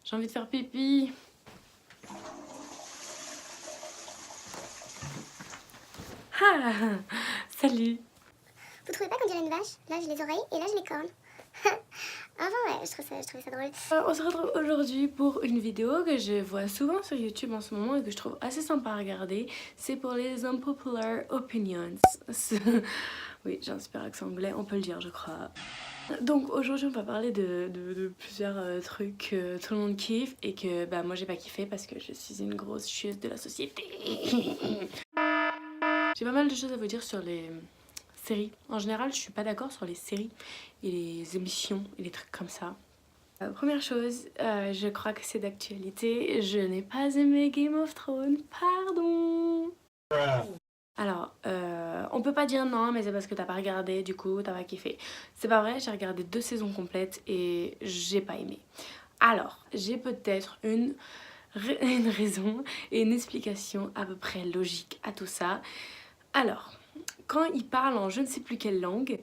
J'ai envie de faire pipi. Ah, salut. Vous trouvez pas qu'on dirait une vache? Là j'ai les oreilles et là j'ai les cornes. Avant ouais, je trouvais ça drôle. On se retrouve aujourd'hui pour une vidéo que je vois souvent sur YouTube en ce moment et que je trouve assez sympa à regarder. C'est pour les unpopular opinions. Oui, j'ai un super accent anglais, on peut le dire je crois. Donc aujourd'hui on va parler de plusieurs trucs que tout le monde kiffe et que bah, moi j'ai pas kiffé parce que je suis une grosse chieuse de la société. J'ai pas mal de choses à vous dire sur les séries. En général je suis pas d'accord sur les séries et les émissions et les trucs comme ça. Première chose, je crois que c'est d'actualité, je n'ai pas aimé Game of Thrones, pardon. Alors, on peut pas dire non, mais c'est parce que t'as pas regardé, du coup t'as pas kiffé. C'est pas vrai, j'ai regardé 2 saisons complètes et j'ai pas aimé. Alors, j'ai peut-être une raison et une explication à peu près logique à tout ça. Alors, quand ils parlent en je ne sais plus quelle langue,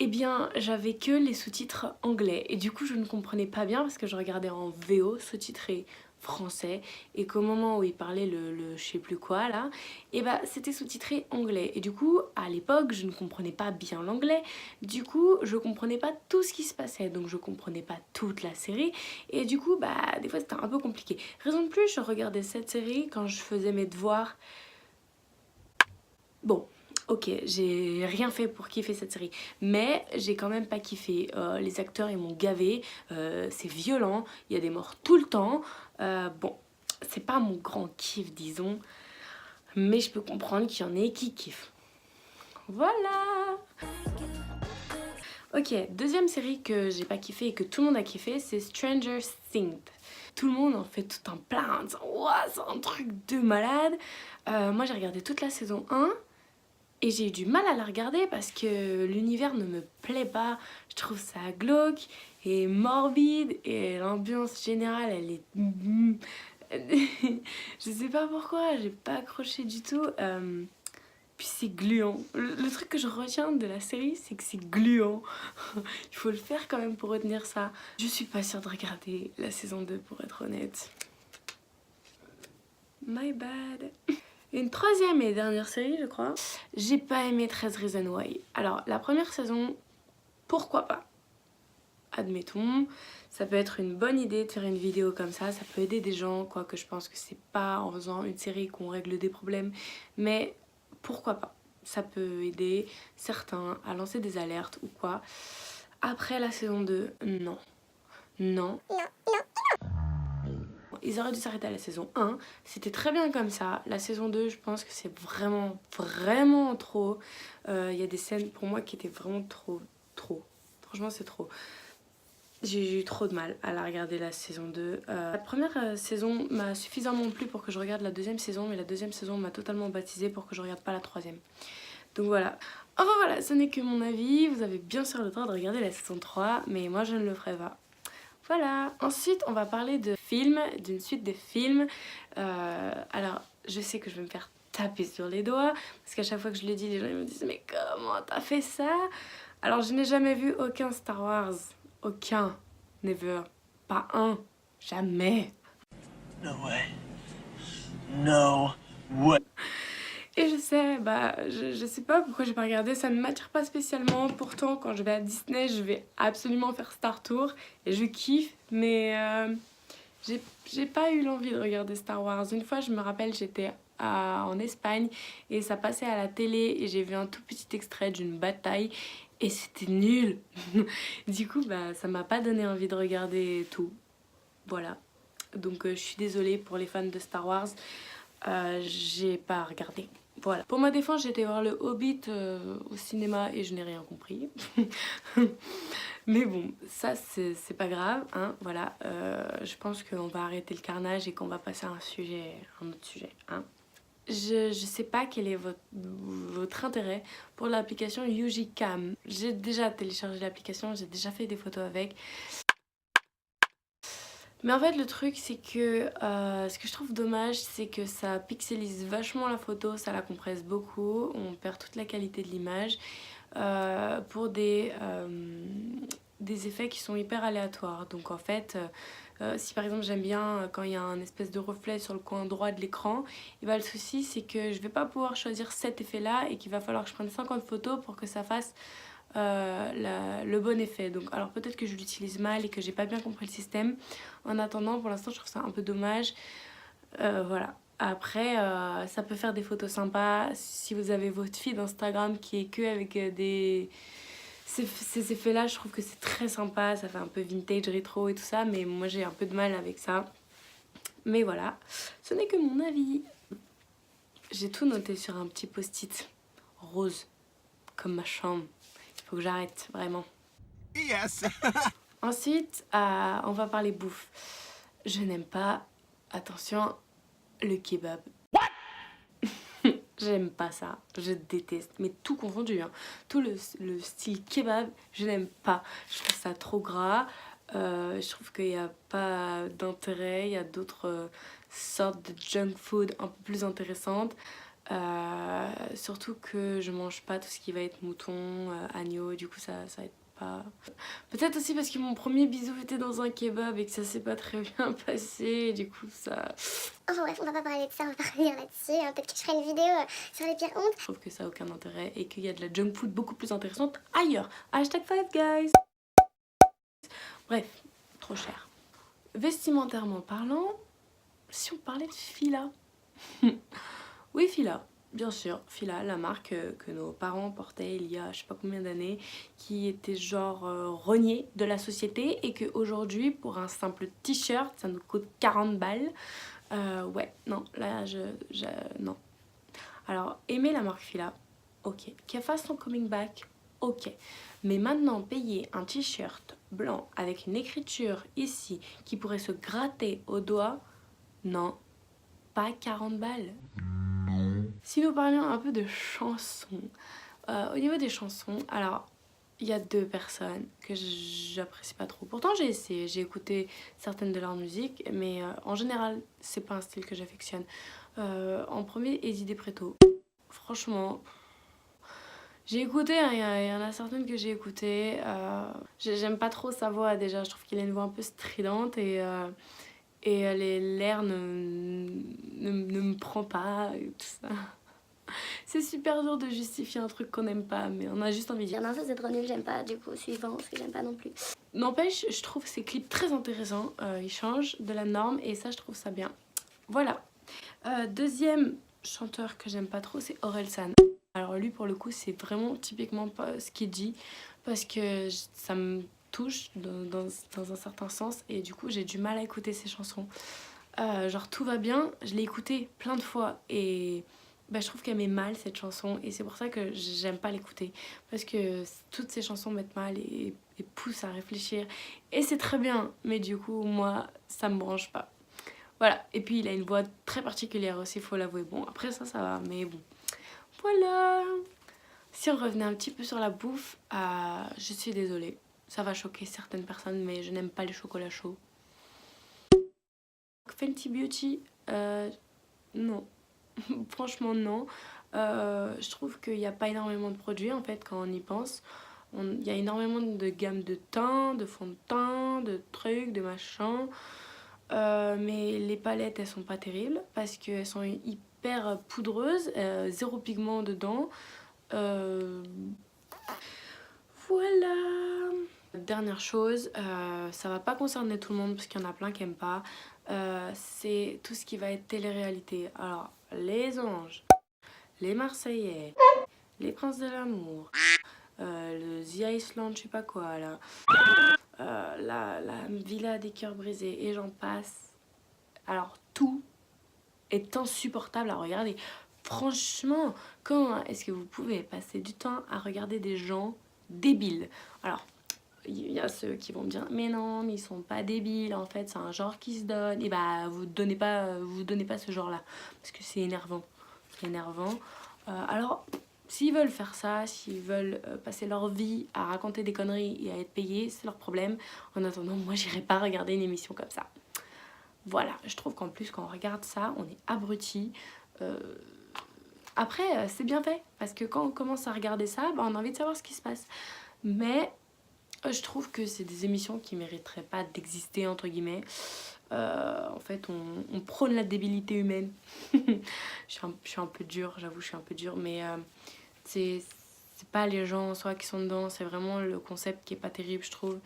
eh bien j'avais que les sous-titres anglais et du coup je ne comprenais pas bien parce que je regardais en VO sous-titré français et qu'au moment où ils parlaient le je sais plus quoi là, et bah c'était sous-titré anglais et du coup à l'époque je ne comprenais pas bien l'anglais, du coup je comprenais pas tout ce qui se passait, donc je comprenais pas toute la série et du coup bah des fois c'était un peu compliqué. Raison de plus, je regardais cette série quand je faisais mes devoirs. Bon, ok, j'ai rien fait pour kiffer cette série, mais j'ai quand même pas kiffé. Les acteurs ils m'ont gavé, c'est violent, il y a des morts tout le temps. Bon, c'est pas mon grand kiff disons, mais je peux comprendre qu'il y en ait qui kiffent. Voilà. Ok, deuxième série que j'ai pas kiffé et que tout le monde a kiffé, c'est Stranger Things. Tout le monde en fait tout un plein en disant ouah, c'est un truc de malade. Moi j'ai regardé toute la saison 1. Et j'ai eu du mal à la regarder parce que l'univers ne me plaît pas. Je trouve ça glauque et morbide et l'ambiance générale elle est... Je sais pas pourquoi, j'ai pas accroché du tout. Puis c'est gluant. Le truc que je retiens de la série, c'est que c'est gluant. Il faut le faire quand même pour retenir ça. Je suis pas sûre de regarder la saison 2 pour être honnête. My bad. Une troisième et dernière série, je crois. J'ai pas aimé 13 Reasons Why. Alors, la première saison, pourquoi pas? Admettons, ça peut être une bonne idée de faire une vidéo comme ça peut aider des gens, quoique je pense que c'est pas en faisant une série qu'on règle des problèmes, mais pourquoi pas? Ça peut aider certains à lancer des alertes ou quoi. Après la saison 2, non. Non. Ils auraient dû s'arrêter à la saison 1, c'était très bien comme ça. La saison 2, je pense que c'est vraiment trop. Il y a des scènes pour moi qui étaient vraiment trop. Franchement, c'est trop. J'ai eu trop de mal à la regarder la saison 2. La première saison m'a suffisamment plu pour que je regarde la deuxième saison, mais la deuxième saison m'a totalement baptisée pour que je regarde pas la troisième. Donc voilà. Enfin voilà, ce n'est que mon avis. Vous avez bien sûr le droit de regarder la saison 3, mais moi je ne le ferai pas. Voilà. Ensuite, on va parler de films, d'une suite de films. Alors, je sais que je vais me faire taper sur les doigts, parce qu'à chaque fois que je le dis, les gens ils me disent « Mais comment t'as fait ça ?» Alors, je n'ai jamais vu aucun Star Wars. Aucun. Never. Pas un. Jamais. No way. No way. Et je sais, bah, je sais pas pourquoi j'ai pas regardé, ça ne m'attire pas spécialement. Pourtant, quand je vais à Disney, je vais absolument faire Star Tour et je kiffe, mais j'ai pas eu l'envie de regarder Star Wars. Une fois, je me rappelle, j'étais en Espagne et ça passait à la télé et j'ai vu un tout petit extrait d'une bataille et c'était nul. Du coup, bah, ça m'a pas donné envie de regarder tout. Voilà. Donc, je suis désolée pour les fans de Star Wars. J'ai pas regardé. Voilà. Pour ma défense, j'ai été voir le Hobbit au cinéma et je n'ai rien compris. Mais bon, ça c'est pas grave, hein, voilà. Je pense qu'on va arrêter le carnage et qu'on va passer à un autre sujet, hein. Je sais pas quel est votre intérêt pour l'application Yujicam. J'ai déjà téléchargé l'application, j'ai déjà fait des photos avec. Mais en fait le truc c'est que ce que je trouve dommage c'est que ça pixelise vachement la photo, ça la compresse beaucoup, on perd toute la qualité de l'image pour des effets qui sont hyper aléatoires. Donc en fait Si par exemple j'aime bien quand il y a un espèce de reflet sur le coin droit de l'écran, et bah, le souci c'est que je vais pas pouvoir choisir cet effet là et qu'il va falloir que je prenne 50 photos pour que ça fasse le bon effet. Donc alors peut-être que je l'utilise mal et que j'ai pas bien compris le système. En attendant, pour l'instant je trouve ça un peu dommage. Voilà. Après, ça peut faire des photos sympas si vous avez votre feed Instagram qui est que avec ces effets-là. Je trouve que c'est très sympa, ça fait un peu vintage, rétro et tout ça, mais moi j'ai un peu de mal avec ça. Mais voilà, ce n'est que mon avis. J'ai tout noté sur un petit post-it rose, comme ma chambre. Il faut que j'arrête, vraiment. Yes. Ensuite, on va parler bouffe. Je n'aime pas, attention, le kebab. J'aime pas ça, je déteste, mais tout confondu, hein. Tout le style kebab, je n'aime pas. Je trouve ça trop gras, je trouve qu'il n'y a pas d'intérêt, il y a d'autres sortes de junk food un peu plus intéressantes. Surtout que je mange pas tout ce qui va être mouton, agneau, du coup ça va être pas... Peut-être aussi parce que mon premier bisou était dans un kebab et que ça s'est pas très bien passé, et du coup ça... Enfin bref, on va pas parler de ça, on va pas revenir là-dessus. Peut-être que je ferai une vidéo sur les pires hontes. Je trouve que ça a aucun intérêt et qu'il y a de la junk food beaucoup plus intéressante ailleurs. Hashtag 5 guys. Bref, trop cher. Vestimentairement parlant, si on parlait de Fila. Oui, Fila, bien sûr. Fila, la marque que nos parents portaient il y a je sais pas combien d'années, qui était genre reniée de la société et qu'aujourd'hui, pour un simple t-shirt, ça nous coûte 40 balles. Ouais, non, là, non. Alors, aimer la marque Fila, ok. Qu'elle fasse son coming back, ok. Mais maintenant, payer un t-shirt blanc avec une écriture ici qui pourrait se gratter au doigt, non, pas 40 balles. Si nous parlions un peu de chansons, au niveau des chansons, alors il y a deux personnes que j'apprécie pas trop. Pourtant j'ai essayé, j'ai écouté certaines de leurs musiques, mais en général c'est pas un style que j'affectionne. En premier, Eddie Preto. Franchement, j'ai écouté, hein, il y en a certaines que j'ai écoutées. J'aime pas trop sa voix déjà, je trouve qu'il a une voix un peu stridente et l'air ne me prend pas et tout ça. C'est super dur de justifier un truc qu'on n'aime pas, mais on a juste envie de dire. Non, ça c'est trop nul, j'aime pas. Du coup, suivant, parce que j'aime pas non plus. N'empêche, je trouve ces clips très intéressants. Ils changent de la norme et ça, je trouve ça bien. Voilà. Deuxième chanteur que j'aime pas trop, c'est Orelsan. Alors lui, pour le coup, c'est vraiment typiquement pas ce qu'il dit parce que ça me touche dans un certain sens et du coup, j'ai du mal à écouter ses chansons. Genre Tout va bien, je l'ai écouté plein de fois et bah, je trouve qu'elle met mal cette chanson et c'est pour ça que j'aime pas l'écouter parce que toutes ces chansons mettent mal et poussent à réfléchir et c'est très bien, mais du coup moi ça me branche pas. Voilà, et puis il a une voix très particulière aussi, faut l'avouer. Bon, après ça va, mais bon, voilà. Si on revenait un petit peu sur la bouffe, je suis désolée, ça va choquer certaines personnes, mais je n'aime pas les chocolats chauds. Fenty Beauty, non. Franchement, non. Je trouve qu'il n'y a pas énormément de produits, en fait, quand on y pense. Il y a énormément de gammes de teint, de fond de teint, de trucs, de machins. Mais les palettes, elles sont pas terribles parce qu'elles sont hyper poudreuses, zéro pigment dedans. Voilà. Dernière chose, ça va pas concerner tout le monde parce qu'il y en a plein qui aiment pas. C'est tout ce qui va être télé-réalité. Alors, les Anges, les Marseillais, les Princes de l'amour, le The Iceland, je sais pas quoi là, la Villa des cœurs brisés et j'en passe. Alors, tout est insupportable à regarder. Franchement, comment est-ce que vous pouvez passer du temps à regarder des gens débiles? Alors, il y a ceux qui vont me dire mais non, mais ils sont pas débiles, en fait c'est un genre qui se donne. Et bah vous donnez pas ce genre là parce que c'est énervant. C'est énervant. Alors s'ils veulent faire ça, s'ils veulent passer leur vie à raconter des conneries et à être payés, c'est leur problème. En attendant, moi j'irai pas regarder une émission comme ça. Voilà, je trouve qu'en plus quand on regarde ça, on est abruti. Après c'est bien fait parce que quand on commence à regarder ça, bah, on a envie de savoir ce qui se passe. Mais Je trouve que c'est des émissions qui mériteraient pas d'exister entre guillemets. En fait on prône la débilité humaine. je suis un peu dure, j'avoue, je suis un peu dure, mais c'est pas les gens en soi qui sont dedans, c'est vraiment le concept qui est pas terrible, je trouve.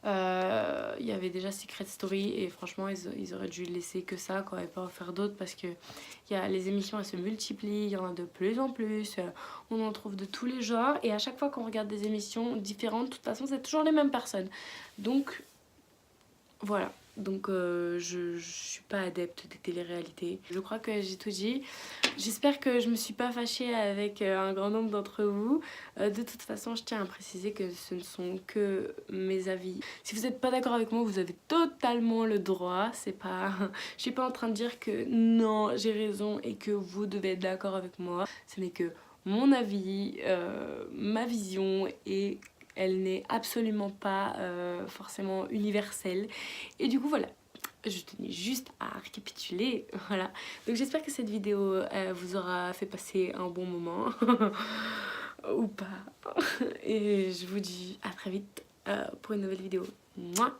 Il y avait déjà Secret Story et franchement ils auraient dû laisser que ça quoi, et pas en faire d'autres, parce que les émissions elles se multiplient, il y en a de plus en plus, on en trouve de tous les genres, et à chaque fois qu'on regarde des émissions différentes, de toute façon c'est toujours les mêmes personnes, donc voilà. Donc je suis pas adepte des téléréalités. Je crois que j'ai tout dit. J'espère que je me suis pas fâchée avec un grand nombre d'entre vous. De toute façon, je tiens à préciser que ce ne sont que mes avis. Si vous n'êtes pas d'accord avec moi, vous avez totalement le droit. C'est pas... Je suis pas en train de dire que non, j'ai raison et que vous devez être d'accord avec moi. Ce n'est que mon avis, ma vision, et elle n'est absolument pas forcément universelle. Et du coup voilà, je tenais juste à récapituler, voilà. Donc j'espère que cette vidéo vous aura fait passer un bon moment, ou pas. Et je vous dis à très vite pour une nouvelle vidéo. Mouah.